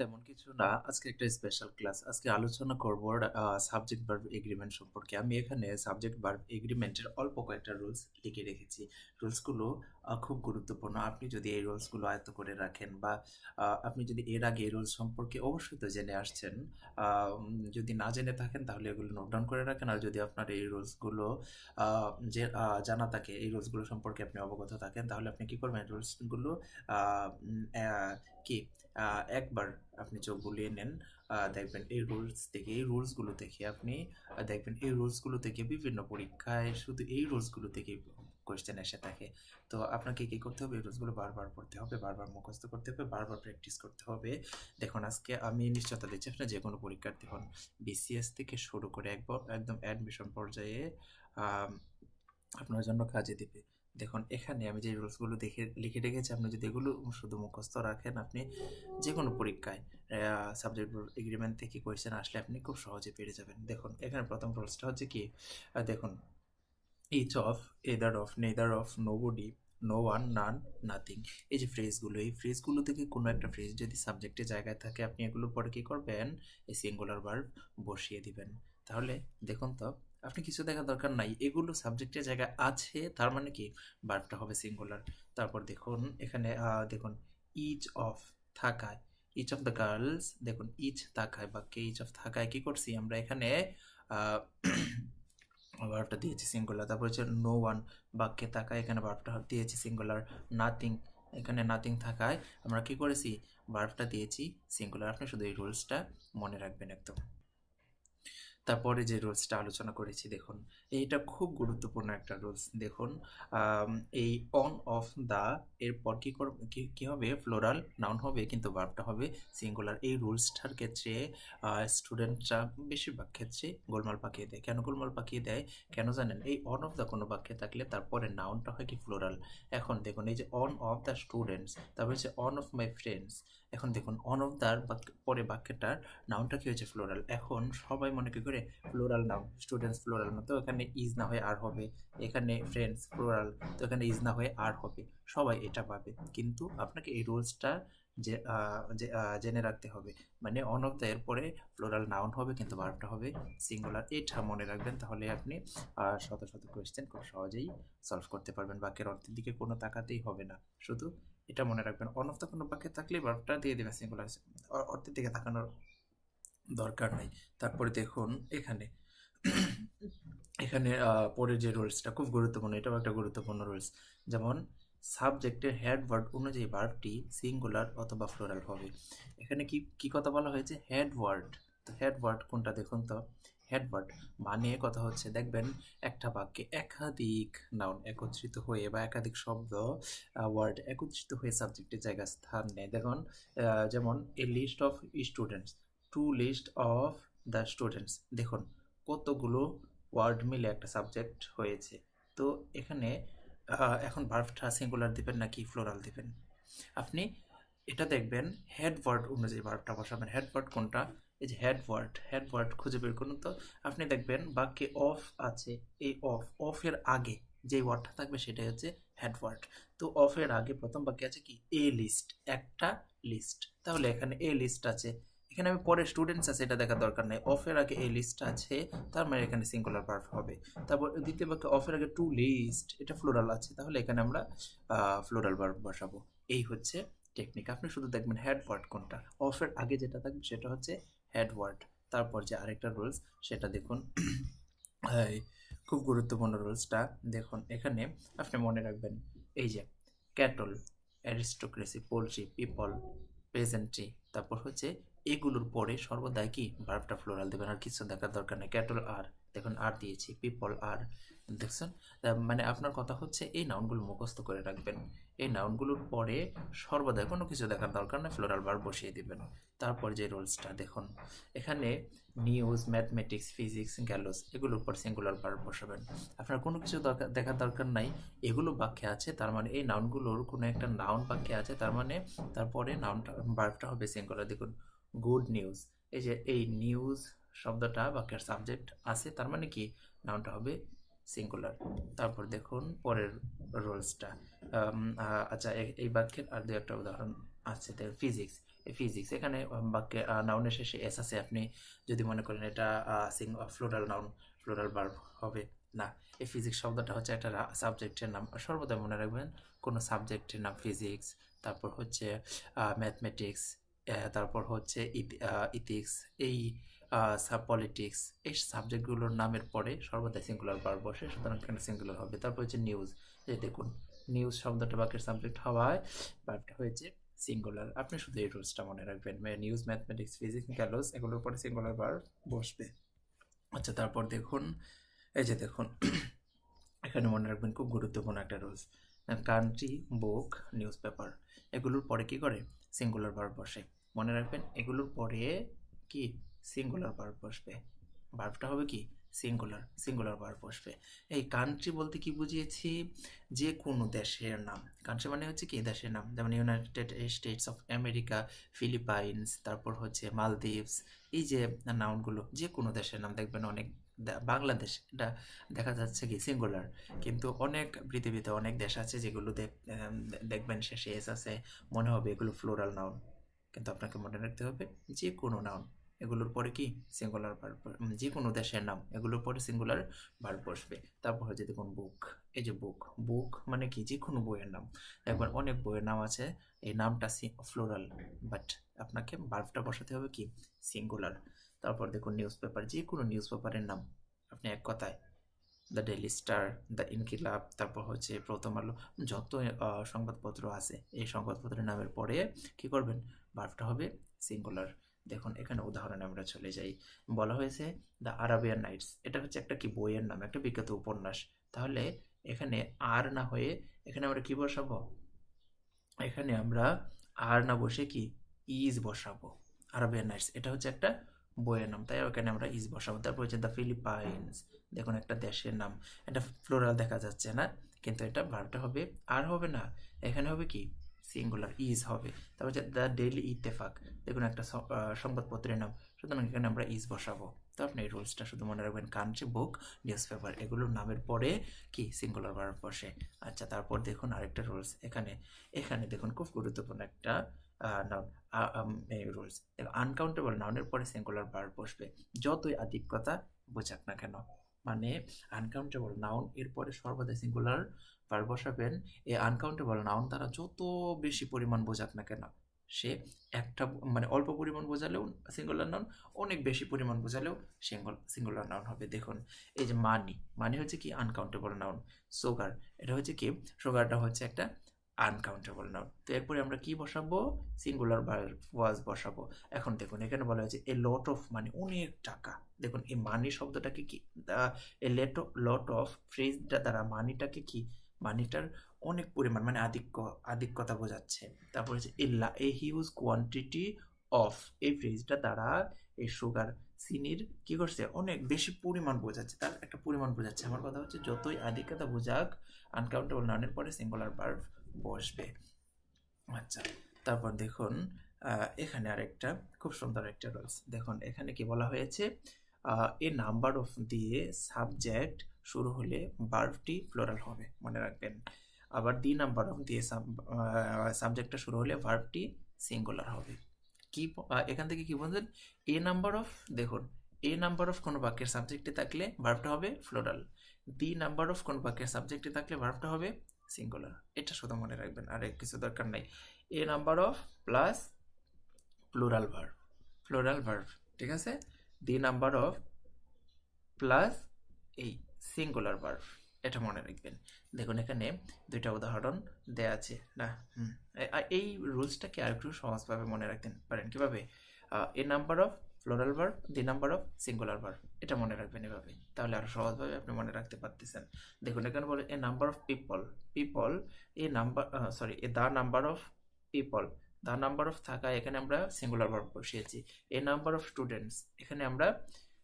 তেমন কিছু না। আজকে একটা স্পেশাল ক্লাস। আজকে আলোচনা করব সাবজেক্ট ভার্ব এগ্রিমেন্ট সম্পর্কে। আমি এখানে সাবজেক্ট ভার্ব এগ্রিমেন্টের অল্প কয়েকটা রুলস লিখে রেখেছি। রুলসগুলো খুব গুরুত্বপূর্ণ। আপনি যদি এই রুলসগুলো আয়ত্ত করে রাখেন বা আপনি যদি এর আগে এই রুলস সম্পর্কে অবশ্যই তো জেনে আসছেন। যদি না জেনে থাকেন তাহলে এগুলো নোট ডাউন করে রাখেন। আর যদি আপনার এই রুলসগুলো যে জানা থাকে, এই রুলসগুলো সম্পর্কে আপনি অবগত থাকেন, তাহলে আপনি কি করবেন? রুলসগুলো কি একবার আপনি চোখ বুলিয়ে নেন, দেখবেন এই রুলসগুলো থেকে আপনি দেখবেন এই রুলসগুলো থেকে বিভিন্ন পরীক্ষায় শুধু এই রুলসগুলো থেকে কোয়েশ্চেন এসে থাকে। তো আপনাকে কি করতে হবে? এই রুলসগুলো বারবার পড়তে হবে, বারবার মুখস্থ করতে হবে, বারবার প্র্যাকটিস করতে হবে। দেখুন, আজকে আমি নিশ্চয়তা দিচ্ছি আপনি যে কোনো পরীক্ষার্থী হন, বিসিএস থেকে শুরু করে একদম অ্যাডমিশন পর্যায়ে আম, আপনার জন্য কাজে দিবে। দেখুন, এখানে আমি যে রুলসগুলো লিখে রেখেছি, আপনি যদি এগুলো শুধু মুখস্থ রাখেন, আপনি যে কোনো পরীক্ষায় সাবজেক্ট এগ্রিমেন্ট থেকে কোয়েশ্চেন আসলে আপনি খুব সহজে পেরে যাবেন। দেখুন, এখানে প্রথম রুলসটা হচ্ছে কি, দেখুন, each of, either of, neither of, nobody, no one, none, nothing. এই যে ফ্রেজগুলো, এই ফ্রেজগুলো থেকে কোনো একটা ফ্রেজ যদি সাবজেক্টের জায়গায় থাকে, আপনি এগুলোর পরে কি করবেন? এই সিঙ্গুলার ভার্ব বসিয়ে দিবেন। তাহলে দেখুন তো, আপনি কিছু দেখার দরকার নাই, এগুলো সাবজেক্টের জায়গায় আছে, তার মানে কি ভার্বটা হবে সিঙ্গুলার। তারপর দেখুন এখানে, দেখুন, ইচ অফ, থাকায়, ইচ অফ দ্য গার্লস, দেখুন ইচ থাকায় বাক্যে ইচ অফ থাকায় কি করছি আমরা এখানে? আহ, ভার্বটা দিয়েছি সিঙ্গুলার। তারপর হচ্ছে নো ওয়ান, বাক্যে থাকায় এখানে ভার্বটা দিয়েছি সিঙ্গুলার। নাথিং, এখানে নাথিং থাকায় আমরা কি করেছি? ভার্বটা দিয়েছি সিঙ্গুলার। আপনি শুধু এই রুলসটা মনে রাখবেন একদম। তারপরে যে রুলসটা আলোচনা করেছি, দেখুন এইটা খুব গুরুত্বপূর্ণ একটা রুলস। দেখুন, এই অন অফ দা এরপর কি হবে? ফ্লোরাল নাউন হবে, কিন্তু ভার্বটা হবে সিঙ্গুলার। এই রুলসটার ক্ষেত্রে স্টুডেন্টরা বেশিরভাগ ক্ষেত্রে গোলমাল পাকিয়ে দেয়। কেন গোলমাল পাকিয়ে দেয়? কেন জানেন? এই অন অফ দা কোনো বাক্যে থাকলে তারপরে নাউনটা হয় কি? ফ্লোরাল। এখন দেখুন, এই যে অন অফ দ্য স্টুডেন্টস, তারপর হচ্ছে অন অফ মাই ফ্রেন্ডস। এখন দেখুন, অন অফ দার পরে বাক্যটার নাউনটা কি হয়েছে? ফ্লোরাল। এখন সবাই মনে কি করে? ফ্লোরাল নাউন, স্টুডেন্টস ফ্লোরাল না, তো এখানে ইজ না হয়ে আর হবে। এখানে ফ্রেন্ডস ফ্লোরাল, তো এখানে ইজ না হয়ে আর হবে। সবাই এটা পাবে, কিন্তু আপনাকে এই রুলসটা জেনে রাখতে হবে। মানে অন অফ দ্য এর পরে ফ্লোরাল নাউন হবে, কিন্তু ভার্বটা হবে সিঙ্গুলার। এটা মনে রাখবেন, তাহলে আপনি শত শত কোয়েশ্চেন খুব সহজেই সলভ করতে পারবেন। বাক্যের অর্থের দিকে কোনো তাকাতেই হবে না, শুধু এটা মনে রাখবেন। অন অফ দ্য কোনো বাক্যে থাকলে ভার্বটা দিয়ে দেবেন সিঙ্গুলার, অর্থের দিকে তাকানোর দরকার নেই। তারপরে দেখুন এখানে এখানে পরের যে রুলসটা খুব গুরুত্বপূর্ণ, এটাও একটা গুরুত্বপূর্ণ রুলস। যেমন, সাবজেক্টের হেড ওয়ার্ড অনুযায়ী ভার্বটি সিঙ্গুলার অথবা ফ্লোরাল হবে। এখানে কি কি কথা বলা হয়েছে? Head word. তো হেড ওয়ার্ড কোনটা দেখুন তো। হেড ওয়ার্ড মানে কথা হচ্ছে, দেখবেন একটা বাক্যে একাধিক নাউন একত্রিত হয়ে বা একাধিক শব্দ, ওয়ার্ড একত্রিত হয়ে সাবজেক্টের জায়গায় স্থান নেয়। দেখুন, যেমন a list of students, to list of the students. দেখুন কতগুলো ওয়ার্ড মিলে একটা সাবজেক্ট হয়েছে। তো এখানে এখন ভার্বটা সিঙ্গুলার দিবেন নাকি ফ্লোরাল দিবেন? আপনি এটা দেখবেন, হেড ওয়ার্ড অনুযায়ী ভার্বটা বসাবেন। হেড ওয়ার্ড কোনটা? এই যে হেড ওয়ার্ড খুঁজে বের করুন তো। আপনি দেখবেন বাক্যে অফ আছে, এই অফের আগে যে ওয়ার্ডটা থাকবে সেটাই হচ্ছে হেড ওয়ার্ড। তো অফের আগে প্রথম বাক্যে আছে কি? এ লিস্ট, একটা লিস্ট। তাহলে এখানে এ লিস্ট আছে, এখানে আমি পরে স্টুডেন্টস আছে এটা দেখার দরকার নেই। অফের আগে এই লিস্ট আছে, তার মানে এখানে সিঙ্গুলার ভার্ব হবে। তারপর দ্বিতীয় বাক্যে অফের আগে টু লিস্ট, এটা ফ্লোরাল আছে, তাহলে এখানে আমরা ফ্লোরাল ভার্ব বসাবো। এই হচ্ছে টেকনিক। আপনি শুধু দেখবেন হেড ওয়ার্ড কোনটা, অফের আগে যেটা থাকবে সেটা হচ্ছে হেড ওয়ার্ড। তারপর যে আরেকটা রুলস সেটা দেখুন, এই খুব গুরুত্বপূর্ণ রুলসটা দেখুন। এখানে আপনি মনে রাখবেন, এই যে ক্যাটল, অ্যারিস্টোক্রেসি, পোলট্রি, পিপল, পেজেন্ট্রি, তারপর হচ্ছে এগুলোর পরে সর্বদাই কি ভার্বটা ফ্লোরাল দেবেন। আর কিছু দেখার দরকার নেই। ক্যাটল আর, দেখুন আর দিয়েছি, পিপল আর, দেখছেন? মানে আপনার কথা হচ্ছে এই নাউনগুলো মুখস্থ করে রাখবেন। এই নাউনগুলোর পরে সর্বদাই কোনো কিছু দেখার দরকার নেই, ফ্লোরাল ভার্ব বসিয়ে দিবেন। তারপর যে রুলসটা দেখুন, এখানে নিউজ, ম্যাথমেটিক্স, ফিজিক্স, গ্যালোস এগুলোর উপর সিঙ্গুলার ভার্ব বসাবেন। আপনার কোনো কিছু দেখার দরকার নাই, এগুলো বাক্যে আছে, তার মানে এই নাউনগুলোর কোনো একটা নাউন বাক্যে আছে, তার মানে তারপরে নাউনটা ভার্বটা হবে সিঙ্গুলার। দেখুন, গুড নিউজ, এই যে এই নিউজ শব্দটা বাক্যের সাবজেক্ট আছে, তার মানে কি নাউনটা হবে সিঙ্গুলার। তারপর দেখুন পরের রুলসটা, আচ্ছা এই বাক্যের আর দু একটা উদাহরণ আছে। ফিজিক্স, ফিজিক্স, এখানে বাক্যে নাউনের শেষে এস আছে, আপনি যদি মনে করেন এটা ফ্লোরাল নাউন, ফ্লোরাল ভার্ব হবে না। এই ফিজিক্স শব্দটা হচ্ছে একটা সাবজেক্টের নাম, সর্বদা মনে রাখবেন কোনো সাবজেক্টের নাম ফিজিক্স, তারপর হচ্ছে ম্যাথমেটিক্স, তারপর হচ্ছে ইথিক্স, এই পলিটিক্স, এই সাবজেক্টগুলোর নামের পরে সর্বদা সিঙ্গুলার ভার্ব বসে, সুতরাং এখানে সিঙ্গুলার হবে। তারপর হচ্ছে নিউজ, এই দেখুন নিউজ শব্দটা বাক্যের সাবজেক্ট হওয়ায় ভার্বটা হয়েছে সিঙ্গুলার। আপনি শুধু এই রুলসটা মনে রাখবেন, নিউজ, ম্যাথমেটিক্স, ফিজিক্স, গ্যালোস, এগুলোর পরে সিঙ্গুলার ভার্ব বসবে। আচ্ছা, তারপর দেখুন, এই যে দেখুন এখানে মনে রাখবেন খুব গুরুত্বপূর্ণ একটা রুলস, কান্ট্রি, বুক, নিউজ পেপার, এগুলোর পরে কি করে সিঙ্গুলার ভার্ব বসে। মনে রাখবেন এগুলোর পরে কি সিঙ্গুলার ভার্ব বসবে, ভার্বটা হবে কি সিঙ্গুলার, সিঙ্গুলার ভার্ব বসবে। এই কান্ট্রি বলতে কি বুঝিয়েছি, যে কোনো দেশের নাম। কান্ট্রি মানে হচ্ছে কি দেশের নাম, যেমন United states of America, Philippines, তারপর হচ্ছে মালদ্বীপস, এই যে নাউনগুলো যে কোনো দেশের নাম। দেখবেন অনেক বাংলাদেশ এটা দেখা যাচ্ছে কি সিঙ্গুলার, কিন্তু অনেক পৃথিবীতে অনেক দেশ আছে যেগুলো দেখবেন শেষে এস আছে, মনে হবে এগুলো ফ্লোরাল নাউন, কিন্তু আপনাকে মনে রাখতে হবে যে কোনো নাউন এগুলোর পরে কি সিঙ্গুলার ভার্ব, যে কোনো দেশের নাম এগুলোর পরে সিঙ্গুলার ভার্ব বসবে। তারপর হচ্ছে দেখুন বুক, এই যে বুক, বুক মানে কি যে কোনো বইয়ের নাম। একবার অনেক বইয়ের নাম আছে, এই নামটা ফ্লোরাল, বাট আপনাকে ভার্বটা বসাতে হবে কি সিঙ্গুলার। তারপর দেখুন নিউজ পেপার, যে কোনো নিউজ পেপারের নাম আপনি এক কথায় দ্য ডেইলি স্টার, দ্য ইনকিলাব, তারপর হচ্ছে প্রথম আলো, যত সংবাদপত্র আছে এই সংবাদপত্রের নামের পরে কি করবেন ভার্বটা হবে সিঙ্গুলার। দেখুন এখানে উদাহরণে আমরা চলে যাই, বলা হয়েছে দ্য আরাবিয়ান নাইটস, এটা হচ্ছে একটা কি বইয়ের নাম, একটা বিখ্যাত উপন্যাস। তাহলে এখানে আর না হয়ে এখানে আমরা কি বসাবো, এখানে আমরা আর না বসে কি ইজ বসাবো। আরাবিয়ান নাইটস এটা হচ্ছে একটা বইয়ের নাম, তাই ওখানে আমরা ইজ বসাবো। তারপর হচ্ছে দ্য ফিলিপাইন্স, দেখুন একটা দেশের নাম, এটা ফ্লোরাল দেখা যাচ্ছে না, কিন্তু এটা ভার্বটা হবে আর হবে না, এখানে হবে কি সিঙ্গুলার ইজ হবে। তারপর হচ্ছে দ্য ডেইলি ইত্তেফাক, দেখুন একটা সংবাদপত্রের নাম, সুতরাং এখানে আমরা ইজ বসাবো। তো আপনি এই রুলসটা শুধু মনে রাখবেন, কান্ট্রি, বুক, নিউজ পেপার এগুলোর নামের পরে কি সিঙ্গুলার ভার্ব বসে। আচ্ছা, তারপর দেখুন আরেকটা রুলস, এখানে এখানে দেখুন খুব গুরুত্বপূর্ণ একটা নাউন রুলস, আনকাউন্টেবল নাউনের পরে সিঙ্গুলার ভার্ব বসবে, যতই আধিক্যতা বোঝাক না কেন। মানে আনকাউন্টেবল নাউন এর পরে সর্বদা সিঙ্গুলার ভার্ব বসাবেন। এই আনকাউন্টেবল নাউন দ্বারা যত বেশি পরিমাণ বোঝাক না কেন, সে একটা মানে অল্প পরিমাণ বোঝালেও সিঙ্গুলার নাউন, অনেক বেশি পরিমাণ বোঝালেও সিঙ্গুলার নাউন হবে। দেখুন এই যে মানি, মানি হচ্ছে কি আনকাউন্টেবল নাউন। সুগার, এটা হচ্ছে কি সুগারটা হচ্ছে একটা আনকাউন্টেবল নাউন। তো এরপরে আমরা কি বসাবো, সিঙ্গুলার ভার্ব ওয়াজ বসাবো। এখন দেখুন এখানে বলা হয়েছে এ লট অফ মানি, অনেক টাকা। দেখুন এই মানি শব্দটাকে কি এ লট অফ ফ্রেজটা দ্বারা মানিটাকে কি মানিটার অনেক পরিমাণ মানে আধিক্যতা বোঝাচ্ছে। তারপর হচ্ছে এ হিউজ কোয়ান্টিটি অফ, এই ফ্রেজটা দ্বারা এই সুগার চিনির কি করছে অনেক বেশি পরিমাণ বোঝাচ্ছে, তার একটা পরিমাণ বোঝাচ্ছে। আমার কথা হচ্ছে যতই আধিক্যতা বোঝাক আনকাউন্টেবল নাউনের পরে সিঙ্গুলার ভার্ব বসবে। আচ্ছা, তারপর দেখুন এখানে আরেকটা খুব সুন্দর একটা রুলস, দেখুন এখানে কি বলা হয়েছে, এ নাম্বার অফ দিয়ে সাবজেক্ট শুরু হলে ভার্বটি ফ্লোরাল হবে, মনে রাখবেন। আবার দি নাম্বার অফ দিয়ে সাবজেক্টটা শুরু হলে ভার্বটি সিঙ্গুলার হবে। কি এখান থেকে কি বলছেন, এ নাম্বার অফ, দেখুন এ নাম্বার অফ কোনো বাক্যের সাবজেক্টে থাকলে ভার্বটা হবে ফ্লোরাল, দি নাম্বার অফ কোনো বাক্যের সাবজেক্টে থাকলে ভার্বটা হবে সিঙ্গুলার। এটা শুধু মনে রাখবেন, আর কিছু দরকার নাই। A number of plus plural verb, plural verb, ঠিক আছে। দি নাম্বার অফ প্লাস এই সিঙ্গুলার ভার্ব, এটা মনে রাখবেন। দেখুন এখানে দুইটা উদাহরণ দেয়া আছে না, এই রুলসটাকে আর একটু সহজভাবে মনে রাখতে পারেন কিভাবে, a number of plural verb, the number of singular verb, এটা মনে রাখবেন এভাবে, তাহলে আরো সহজভাবে আপনি মনে রাখতে পারতেছেন। দেখুন এখানে বলে a number of people, people a number sorry a the number of people, the number of থাকায় এখানে আমরা সিঙ্গুলার ভার্ব বসিয়েছি। এ নাম্বার অফ স্টুডেন্টস, এখানে আমরা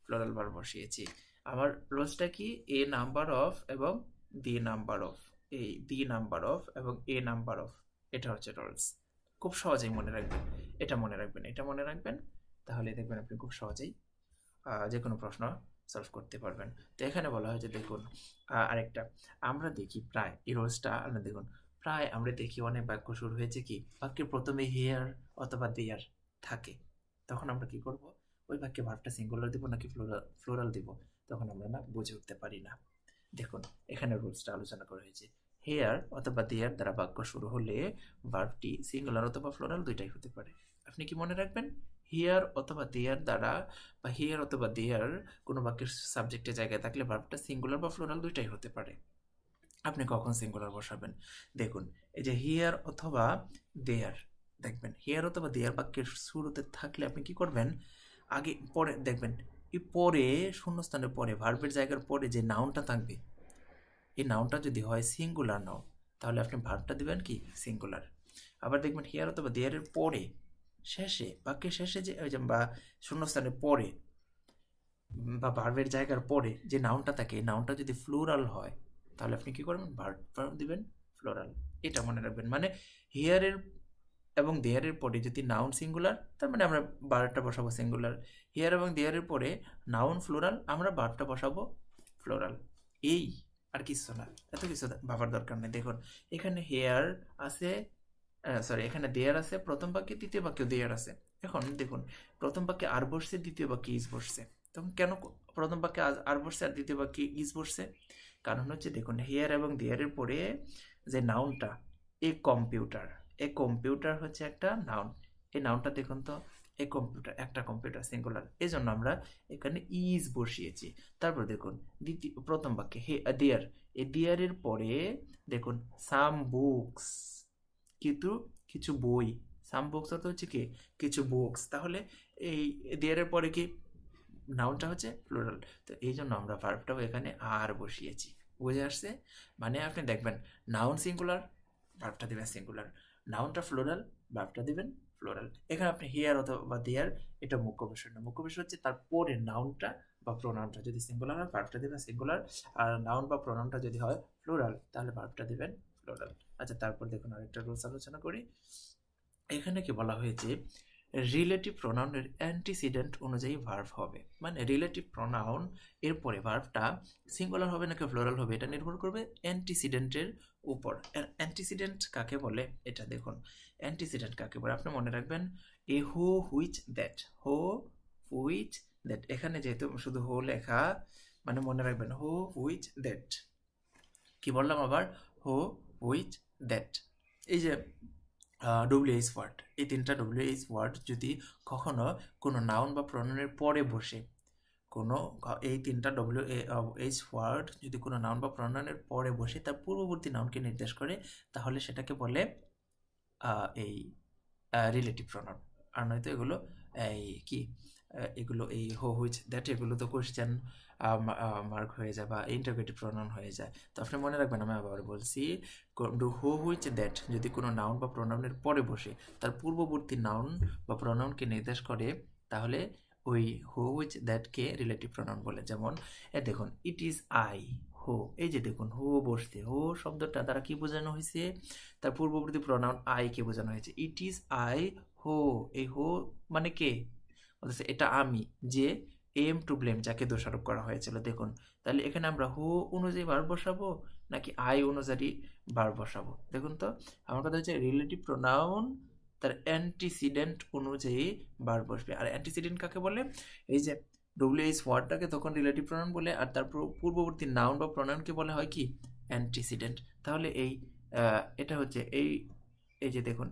প্লুরাল ভার্ব বসিয়েছি। আমার রোলসটা কি, এ নাম্বার অফ এবং দি নাম্বার অফ, এই দি নাম্বার অফ এবং এ নাম্বার অফ, এটা হচ্ছে রোলস। খুব সহজেই মনে রাখবেন, এটা মনে রাখবেন, এটা মনে রাখবেন, তাহলে দেখবেন আপনি খুব সহজেই যে কোনো প্রশ্ন সলভ করতে পারবেন। তো এখানে বলা হয়েছে দেখুন আরেকটা, আমরা দেখি প্রায় এই রোলসটা, দেখুন প্রায় আমরা দেখি অনেক বাক্য শুরু হয়েছে কি বাক্যের প্রথমে হিয়ার অথবা দেয়ার থাকে, তখন আমরা কি করব, ওই বাক্যে ভার্বটা সিঙ্গুলার দিব নাকি ফ্লোরাল দিব, তখন আমরা না বুঝে উঠতে পারি না। দেখুন এখানে রুলসটা আলোচনা করা হয়েছে, হেয়ার অথবা দেয়ার দ্বারা বাক্য শুরু হলে ভার্বটি সিঙ্গুলার অথবা ফ্লোরাল দুইটাই হতে পারে। আপনি কি মনে রাখবেন, হিয়ার অথবা দেয়ার দ্বারা বা হিয়ার অথবা দেয়ার কোনো বাক্যের সাবজেক্টের জায়গায় থাকলে ভার্বটা সিঙ্গুলার বা ফ্লোরাল দুইটাই হতে পারে। আপনি কখন সিঙ্গুলার বসাবেন, দেখুন এই যে হিয়ার অথবা দেয়ার, দেখবেন হিয়ার অথবা দেয়ার বাক্যের শুরুতে থাকলে আপনি কি করবেন, আগে পরে দেখবেন এই পরে শূন্যস্থানের পরে ভার্বের জায়গার পরে যে নাউনটা থাকবে, এই নাউনটা যদি হয় সিঙ্গুলার নাউন তাহলে আপনি ভার্বটা দিবেন কি সিঙ্গুলার। আবার দেখবেন হিয়ার অথবা দেয়ারের পরে শেষে বাক্যের শেষে যে বা শূন্যস্থানের পরে বা ভার্বের জায়গার পরে যে নাউনটা থাকে, এই নাউনটা যদি ফ্লুরাল হয় তাহলে আপনি কি করবেন, ভার্ব দিবেন ফ্লোরাল। এটা মনে রাখবেন, মানে হিয়ারের এবং দেয়ারের পরে যদি নাউন সিঙ্গুলার তার মানে আমরা ভার্বটা বসাবো সিঙ্গুলার, হিয়ার এবং দেয়ারের পরে নাউন ফ্লোরাল আমরা ভার্বটা বসাবো ফ্লোরাল। এই আর কিছু না, এত কিছু ভাবার দরকার নেই। দেখুন এখানে হেয়ার আছে, সরি এখানে দেয়ার আছে প্রথম বাক্যে, দ্বিতীয় বাক্যে দেয়ার আছে। এখন দেখুন প্রথম বাক্যে আর বসছে, দ্বিতীয় বাক্যে ইজ বসছে, তখন কেন প্রথম বাক্যে আর বসছে আর দ্বিতীয় বাক্যে ইজ বসছে, কারণ হচ্ছে দেখুন হেয়ার এবং দেয়ারের পরে যে নাউনটা এ কম্পিউটার হচ্ছে একটা নাউন, এই নাউনটা দেখুন তো এ কম্পিউটার, একটা কম্পিউটার সিঙ্গুলার, এই জন্য আমরা এখানে ইজ বসিয়েছি। তারপর দেখুন প্রথম বাক্যে দেয়ার, এই দেয়ারের পরে দেখুন সাম বুকস, কিন্তু কিছু বই, সাম বুকস অর্থ হচ্ছে কি কিছু বুকস, তাহলে এই দেয়ারের পরে কি নাউনটা হচ্ছে প্লুরাল, তো এই জন্য আমরা ভার্বটাও এখানে আর বসিয়েছি। বুঝে আসছে, মানে আপনি দেখবেন নাউন সিঙ্গুলার ভার্বটা দেবেন সিঙ্গুলার, নাউনটা ফ্লোরাল ভার্বটা দিবেন ফ্লোরাল। এখানে আপনি হিয়ার অথবা দেয়ার এটা মুখ্য বিষয় না, মুখ্য বিষয় হচ্ছে তারপরে নাউনটা বা প্রোনাউনটা যদি সিঙ্গুলার হয় ভার্বটা দিবেন সিঙ্গুলার, আর নাউন বা প্রোনাউনটা যদি হয় ফ্লোরাল তাহলে ভার্বটা দিবেন ফ্লোরাল। আচ্ছা তারপর দেখুন আরেকটা রুলস আলোচনা করি। এখানে কি বলা হয়েছে, রিলেটিভ প্রোনাউনের অ্যান্টিসিডেন্ট অনুযায়ী ভার্ব হবে, মানে রিলেটিভ প্রোনাউন এরপরে ভার্বটা সিঙ্গুলার হবে নাকি ফ্লোরাল হবে এটা নির্ভর করবে অ্যান্টিসিডেন্টের উপর। অ্যান্টিসিডেন্ট কাকে বলে এটা দেখুন, অ্যান্টিসিডেন্ট কাকে বলে আপনি মনে রাখবেন, এ হো হুইচ দ্যাট, হো হুইচ দ্যাট, এখানে যেহেতু শুধু হো লেখা মানে মনে রাখবেন হো হুইচ দ্যাট, কি বললাম আবার, হো হুইচ দ্যাট। এই যে ডব্লিউএইচ ওয়ার্ড, এই তিনটা ডব্লিউএইচ ওয়ার্ড যদি কখনো কোনো নাউন বা প্রনাউনের পরে বসে, কোনো এই তিনটা ডব্লিউএইচ ওয়ার্ড যদি কোনো নাউন বা প্রনাউনের পরে বসে তার পূর্ববর্তী নাউনকে নির্দেশ করে তাহলে সেটাকে বলে এই রিলেটিভ প্রনাউন। আর নয়তো এগুলো এই কি এগুলো এই হো হুইচ দ্যাট এগুলো তো কোশ্চেন মার্ক হয়ে যায় বা ইন্টারোগেটিভ প্রোনাউন হয়ে যায়। তো আপনি মনে রাখবেন, আমি আবার বলছি, হো হুইচ দ্যাট যদি কোনো নাউন বা প্রোনাউনের পরে বসে তার পূর্ববর্তী নাউন বা প্রোনাউনকে নির্দেশ করে তাহলে ওই হো হুইচ দ্যাটকে রিলেটিভ প্রোনাউন বলে। যেমন দেখুন ইট ইজ আই হো, এই যে দেখুন হো বসছে, হো শব্দটা দ্বারা কি বোঝানো হয়েছে, তার পূর্ববর্তী প্রোনাউন আই কে বোঝানো হয়েছে, ইট ইজ আই হো, এই হো মানে কে বলতেছে এটা আমি, যে এম টু ব্লেম যাকে দোষারোপ করা হয়েছিল। দেখুন তাহলে এখানে আমরা হো অনুযায়ী ভার্ব বসাবো নাকি আই অনুযায়ী ভার্ব বসাবো, দেখুন তো আমার কথা হচ্ছে রিলেটিভ প্রোনাউন তার অ্যান্টিসিডেন্ট অনুযায়ী ভার্ব বসবে। আর অ্যান্টিসিডেন্ট কাকে বলে, এই যে ডব্লিউএইচ ওয়ার্ডটাকে তখন রিলেটিভ প্রোনাউন বলে আর তার পূর্ববর্তী নাউন বা প্রোনাউনকে বলা হয় কি অ্যান্টিসিডেন্ট। তাহলে এই এটা হচ্ছে এই যে দেখুন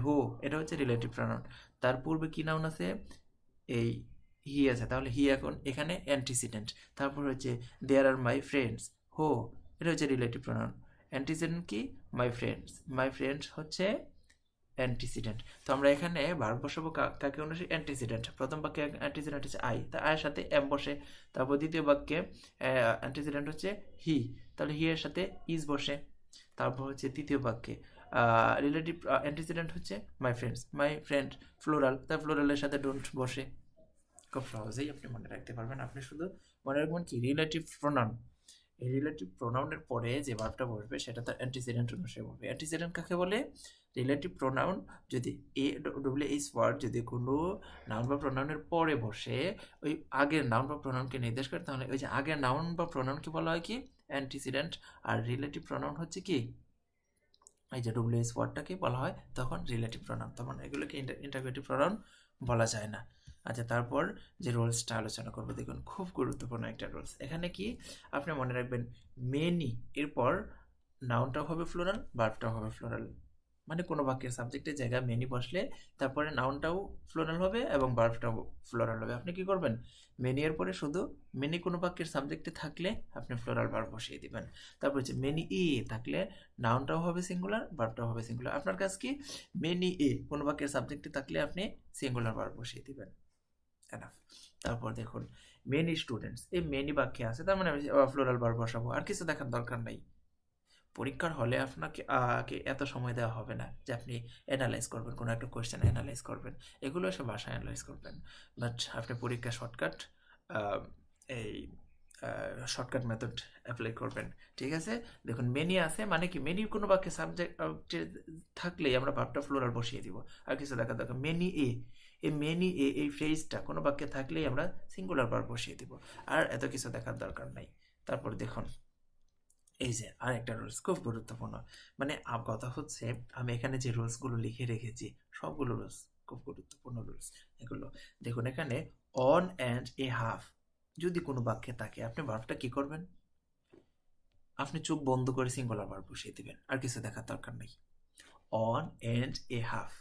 হো এটা হচ্ছে রিলেটিভ প্রোনাউন, তার পূর্বে কি নাউন আছে এই হি আছে, তাহলে হি এখন এখানে অ্যান্টিসিডেন্ট। তারপর হচ্ছে দেয়ার আর মাই ফ্রেন্ডস, হো এটা হচ্ছে রিলেটিভ প্রোনাউন, অ্যান্টিসিডেন্ট কি মাই ফ্রেন্ডস হচ্ছে অ্যান্টিসিডেন্ট। তো আমরা এখানে ভার্ব বসাবো কাকে অনুযায়ী অ্যান্টিসিডেন্ট, প্রথম বাক্যে অ্যান্টিসিডেন্ট হচ্ছে আই, তার আয়ের সাথে এম বসে, তারপর দ্বিতীয় বাক্যে অ্যান্টিসিডেন্ট হচ্ছে হি, তাহলে হি এর সাথে ইজ বসে, তারপর হচ্ছে তৃতীয় বাক্যে রিলেটিভ অ্যান্টিসিডেন্ট হচ্ছে মাই ফ্রেন্ড ফ্লোরাল, তার ফ্লোরালের সাথে ডোন্ট বসে। খুব সহজেই আপনি মনে রাখতে পারবেন, আপনি শুধু মনে রাখবেন কি রিলেটিভ প্রোনাউন, এই রিলেটিভ প্রোনাউনের পরে যে ভার্বটা বসবে সেটা তার অ্যান্টিসিডেন্ট অনুসারে বলবে। অ্যান্টিসিডেন্ট কাকে বলে, রিলেটিভ প্রোনাউন যদি ডব্লিউএইচ ওয়ার্ড যদি কোনো নাউন বা প্রোনাউনের পরে বসে ওই আগের নাউন বা প্রোনাউনকে নির্দেশ করে তাহলে ওই যে আগের নাউন বা প্রোনাউনকে বলা হয় কি অ্যান্টিসিডেন্ট, আর রিলেটিভ প্রোনাউন হচ্ছে কি এই যে ডব্লিউএইচ ওয়ার্ডটাকে বলা হয় তখন রিলেটিভ প্রোনাউন, তখন এগুলোকে ইন্টারোগেটিভ প্রোনাউন বলা যায় না। আচ্ছা, তারপর যে রুলসটা আলোচনা করবো, দেখুন খুব গুরুত্বপূর্ণ একটা রুলস। এখানে কি আপনি মনে রাখবেন, মেনি এরপর নাউনটাও হবে ফ্লোরাল, ভার্বটাও হবে ফ্লোরাল। মানে কোনো বাক্যের সাবজেক্টের জায়গায় মেনি বসলে তারপরে নাউনটাও ফ্লোরাল হবে এবং ভার্বটাও ফ্লোরাল হবে। আপনি কি করবেন, মেনি এর পরে শুধু মেনি কোনো বাক্যের সাবজেক্টে থাকলে আপনি ফ্লোরাল ভার্ব বসিয়ে দিবেন। তারপর হচ্ছে মেনি ই থাকলে নাউনটাও হবে সিঙ্গুলার, ভার্বটাও হবে সিঙ্গুলার। আপনার কাজ কি, মেনি এ কোনো বাক্যের সাবজেক্টে থাকলে আপনি সিঙ্গুলার ভার্ব বসিয়ে দিবেন। এনাফ। তারপর দেখুন মেনি স্টুডেন্টস, এই মেনি বাক্যে আছে, তার মানে আমি ফ্লোরাল ভার্ব বসাবো, আর কিছু দেখার দরকার নাই। পরীক্ষার হলে আপনাকে এত সময় দেওয়া হবে না যে আপনি অ্যানালাইজ করবেন, কোনো একটা কোয়েশ্চেন অ্যানালাইজ করবেন, এগুলো সব বাসায় অ্যানালাইজ করবেন। বাট আপনি পরীক্ষা শর্টকাট এই শর্টকাট মেথড অ্যাপ্লাই করবেন, ঠিক আছে। দেখুন মেনি আছে, মানে কি মেনি কোনো বাক্যে সাবজেক্ট থাকলেই আমরা ভার্বটা ফ্লোরাল বসিয়ে দিব। আর কিছু দেখা দরকার, মেনি এ, এই মেনি এ এই ফ্রেজটা কোনো বাক্যে থাকলেই আমরা সিঙ্গুলার ভার্ব বসিয়ে দিব, আর এত কিছু দেখার দরকার নাই। তারপর দেখুন এই যে আরেকটা রুলস খুব গুরুত্বপূর্ণ, মানে কথা হচ্ছে আমি এখানে যে রুলসগুলো লিখে রেখেছি সবগুলো রুলস খুব গুরুত্বপূর্ণ রুলস এগুলো। দেখুন এখানে অন অ্যান্ড এ হাফ যদি কোনো বাক্যে থাকে, আপনি ভার্বটা কি করবেন, আপনি চোখ বন্ধ করে সিঙ্গুলার ভার্ব বসিয়ে দিবেন, আর কিছু দেখার দরকার নেই। On and a half,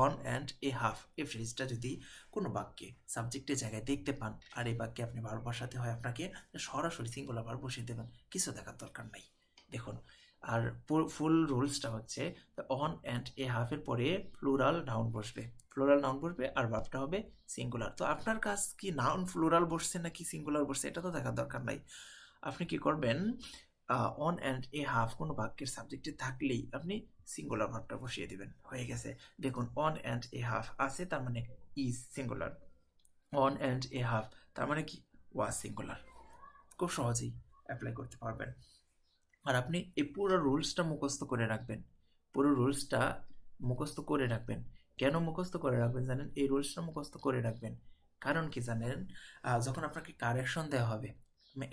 on and a half এই ফ্রেজটা যদি কোনো বাক্যে সাবজেক্টের জায়গায় দেখতে পান আর এই বাক্যে আপনি ভার্ব বসাতে হয় আপনাকে, সরাসরি সিঙ্গুলার ভার্ব বসিয়ে দেবেন, কিছু দেখার দরকার নাই। দেখুন আর ফুল রুলসটা হচ্ছে অন অ্যান্ড এ হাফের পরে প্লুরাল নাউন বসবে, প্লুরাল নাউন বসবে আর ভার্বটা হবে সিঙ্গুলার। তো আপনার কাজ কি, নাউন প্লুরাল বসছে নাকি সিঙ্গুলার বসছে এটা তো দেখার দরকার নাই। আপনি কি করবেন, অন অ্যান্ড এ হাফ কোনো বাক্যের সাবজেক্টে থাকলেই আপনি সিঙ্গুলার ভার্বটা বসিয়ে দিবেন, হয়ে গেছে। দেখুন অন অ্যান্ড এ হাফ আছে, তার মানে is singular, on and a half তার মানে কি ওয়াজ সিঙ্গুলার। খুব সহজেই অ্যাপ্লাই করতে পারবেন। আর আপনি এই পুরো রুলসটা মুখস্থ করে রাখবেন, পুরো রুলসটা মুখস্থ করে রাখবেন। কেন মুখস্থ করে রাখবেন জানেন, এই রুলসটা মুখস্থ করে রাখবেন কারণ কি জানেন, যখন আপনাকে কারেকশন দেওয়া হবে,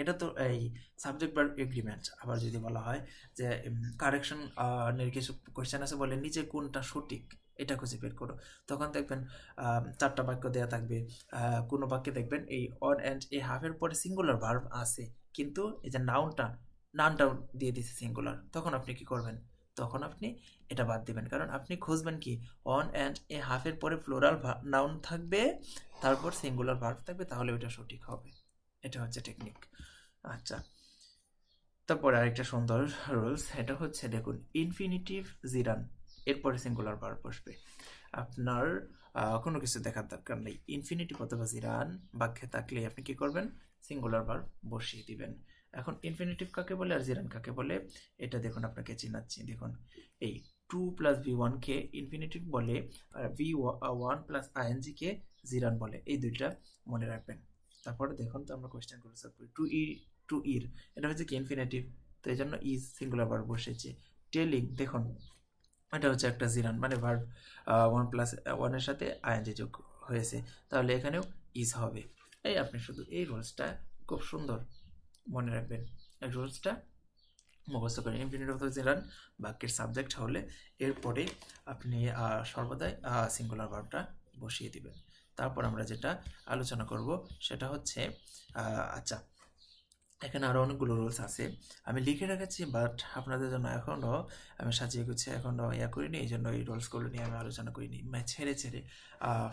এটা তো এই সাবজেক্ট ভার্ব এগ্রিমেন্ট, আবার যদি বলা হয় যে কারেকশন এর কিছু কোয়েশ্চেন আছে, বলে নিচে কোনটা সঠিক এটা খুঁজে বের করো, তখন দেখবেন চারটা বাক্য দেওয়া থাকবে, কোনো বাক্যে দেখবেন এই অন অ্যান্ড এ হাফের পরে সিঙ্গুলার ভার্ব আছে, কিন্তু এই যে নাউনটাও দিয়ে দিছে সিঙ্গুলার, তখন আপনি কি করবেন, তখন আপনি এটা বাদ দিবেন, কারণ আপনি খুঁজবেন কি অন অ্যান্ড এ হাফের পরে ফ্লোরাল নাউন থাকবে, তারপর সিঙ্গুলার ভার্ব থাকবে, তাহলে ওইটা সঠিক হবে। এটা হচ্ছে টেকনিক। আচ্ছা, তারপরে আরেকটা সুন্দর রুলস, এটা হচ্ছে দেখুন ইনফিনিটিভ জিরান এরপরে সিঙ্গুলার ভার্ব বসবে, আপনার কোনো কিছু দেখার দরকার নেই, ইনফিনিটিভ অথবা জিরান বাক্যে থাকলে আপনি কি করবেন, সিঙ্গুলার ভার্ব বসিয়ে দিবেন। এখন ইনফিনিটিভ কাকে বলে আর জিরান কাকে বলে এটা দেখুন আপনাকে চিনাচ্ছি। দেখুন এই 2+V1 কে ইনফিনিটিভ বলে, আর V1 প্লাস আইএনজি কে জিরান বলে, এই দুইটা মনে রাখবেন। তারপরে দেখুন তো আমরা কোয়েশ্চেনগুলো সলভ করি। টু ইর এটা হচ্ছে কি ইনফিনিটিভ, তো এই জন্য ইজ সিঙ্গুলার ভার্ব বসেছে। টেলিং দেখুন এটা হচ্ছে একটা জিরান, মানে ভার্ব 1+1 এর সাথে আইএনজি যোগ হয়েছে, তাহলে এখানেও ইজ হবে। এই আপনি শুধু এই রুলসটা খুব সুন্দর মনে রাখবেন, এই রুলসটা মুখস্থ করেন। ইনফিনিটিভ অফ জিরান বাক্যের সাবজেক্ট হলে এরপরে আপনি সর্বদাই সিঙ্গুলার ভার্বটা বসিয়ে দিবেন। তারপর আমরা যেটা আলোচনা করব সেটা হচ্ছে আচ্ছা, এখানে আরও অনেকগুলো রুলস আছে আমি লিখে রেখেছি, বাট আপনাদের জন্য এখনও আমি সাজিয়ে গুছিয়ে এখনও করিনি, এই জন্য এই রুলসগুলো নিয়ে আমি আলোচনা করিনি, মানে ছেড়ে ছেড়ে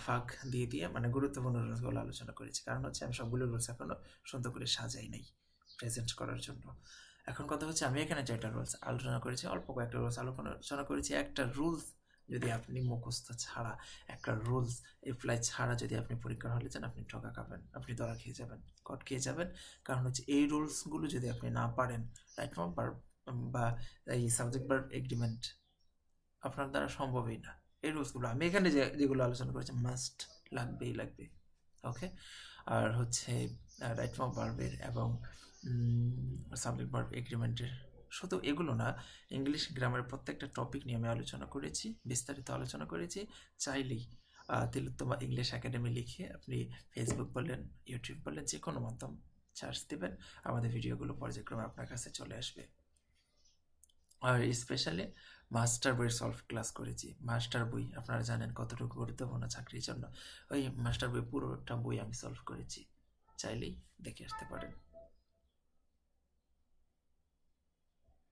ফাঁক দিয়ে দিয়ে মানে গুরুত্বপূর্ণ রুলসগুলো আলোচনা করেছি, কারণ হচ্ছে আমি সবগুলো রুলস এখনও সুন্দর করে সাজাই নাই প্রেজেন্ট করার জন্য। এখন কথা হচ্ছে আমি এখানে যেটা রুলস আলোচনা করেছি, অল্প কয়েকটা রুলস আলোচনা করেছি। একটা রুলস যদি আপনি মুখস্থ ছাড়া, একটা রুলস অ্যাপ্লাই ছাড়া যদি আপনি পরীক্ষার হলে যান, আপনি ঠকা খাবেন, আপনি ধরা খেয়ে যাবেন, কট খেয়ে যাবেন। কারণ হচ্ছে এই রুলসগুলো যদি আপনি না পারেন, রাইট ফর্ম বা এই সাবজেক্ট ভার্ব এগ্রিমেন্ট আপনার দ্বারা সম্ভবই না। এই রুলসগুলো আমি এখানে যেগুলো আলোচনা করেছি মাস্ট লাগবেই লাগবে, ওকে। আর হচ্ছে রাইট ফর্ম ভার্বের এবং সাবজেক্ট ভার্ব এগ্রিমেন্টের, শুধু এগুলো না, ইংলিশ গ্রামারের প্রত্যেকটা টপিক নিয়ে আমি আলোচনা করেছি, বিস্তারিত আলোচনা করেছি। চাইলেই তিলোত্তমা ইংলিশ একাডেমি লিখে আপনি ফেসবুক বলেন, ইউটিউব বলেন, যে কোনো মাধ্যম সার্চ দেবেন, আমাদের ভিডিওগুলো পর্যায়ক্রমে আপনার কাছে চলে আসবে। আর স্পেশালি মাস্টার বইয়ের সলভ ক্লাস করেছি। মাস্টার বই আপনারা জানেন কতটুকু গুরুত্বপূর্ণ চাকরির জন্য। ওই মাস্টার বই পুরোটা বই আমি সলভ করেছি, চাইলেই দেখে আসতে পারেন।